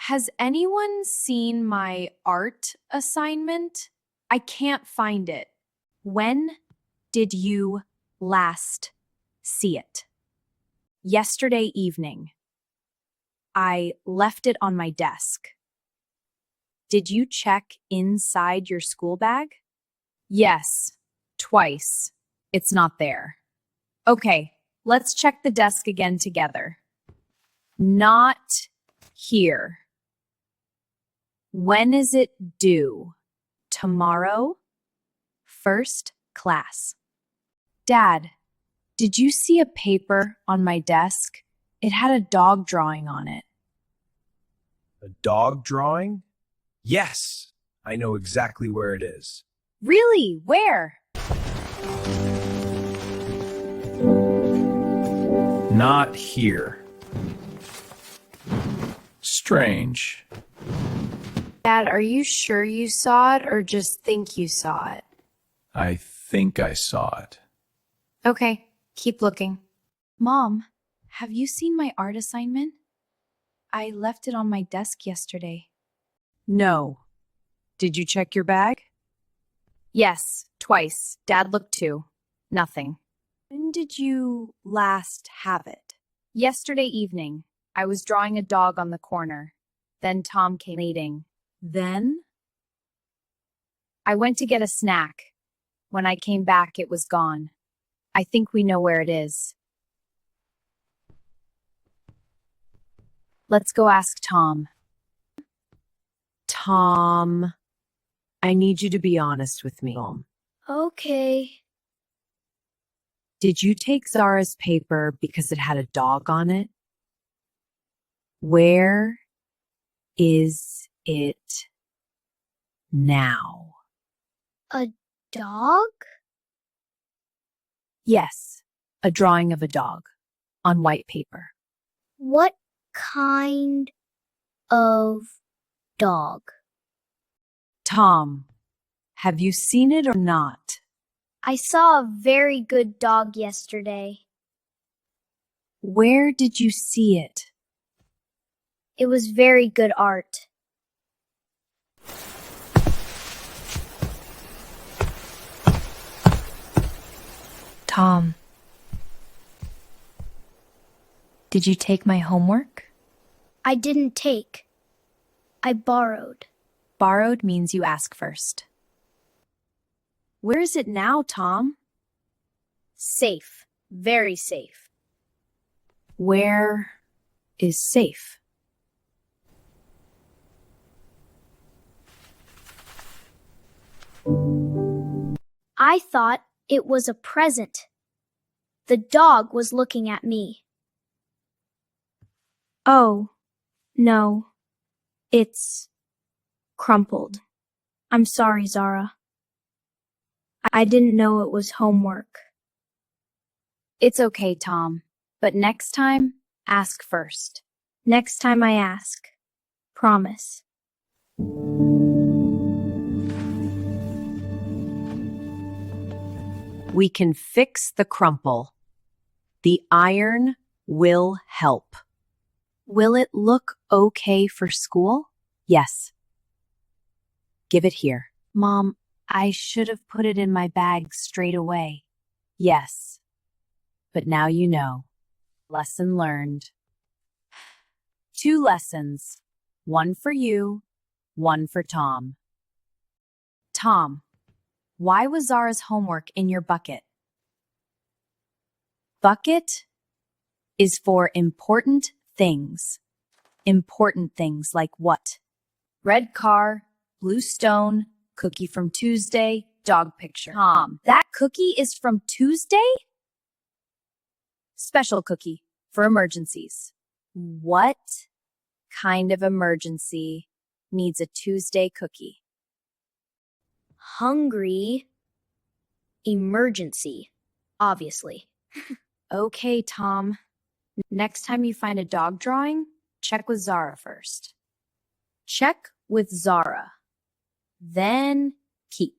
Has anyone seen my art assignment? I can't find it. When did you last see it? Yesterday evening. I left it on my desk. Did you check inside your school bag? Yes, twice. It's not there. Okay, let's check the desk again together. Not here. When is it due? Tomorrow? First class. Dad, did you see a paper on my desk? It had a dog drawing on it. A dog drawing? Yes, I know exactly where it is. Really? Where? Not here. Strange. Dad, are you sure you saw it or just think you saw it? I think I saw it. Okay, keep looking. Mom, have you seen my art assignment? I left it on my desk yesterday. No. Did you check your bag? Yes, twice. Dad looked too. Nothing. When did you last have it? Yesterday evening. I was drawing a dog on the corner. Then Tom came eating. Then? I went to get a snack. When I came back, it was gone. I think we know where it is. Let's go ask Tom. Tom, I need you to be honest with me. Okay. Did you take Zara's paper because it had a dog on it? Where is it now? A dog? Yes, a drawing of a dog on white paper. What kind of dog? Tom, have you seen it or not? I saw a very good dog yesterday. Where did you see it? It was very good art. Tom, did you take my homework? I didn't take. I borrowed. Borrowed means you ask first. Where is it now, Tom? Safe. Very safe. Where is safe? I thought it was a present. The dog was looking at me. Oh, no. It's crumpled. I'm sorry, Zara. I didn't know it was homework. It's okay, Tom, but next time, ask first. Next time I ask. Promise. We can fix the crumple. The iron will help. Will it look okay for school? Yes. Give it here. Mom, I should have put it in my bag straight away. Yes. But now you know. Lesson learned. 2 lessons. 1 for you, 1 for Tom. Tom, why was Zara's homework in your bucket? Bucket is for important things. Important things like what? Red car, blue stone, cookie from Tuesday, dog picture. Tom, that cookie is from Tuesday? Special cookie for emergencies. What kind of emergency needs a Tuesday cookie? Hungry. Emergency. Obviously. Okay, Tom. Next time you find a dog drawing, check with Zara first. Check with Zara. Then keep.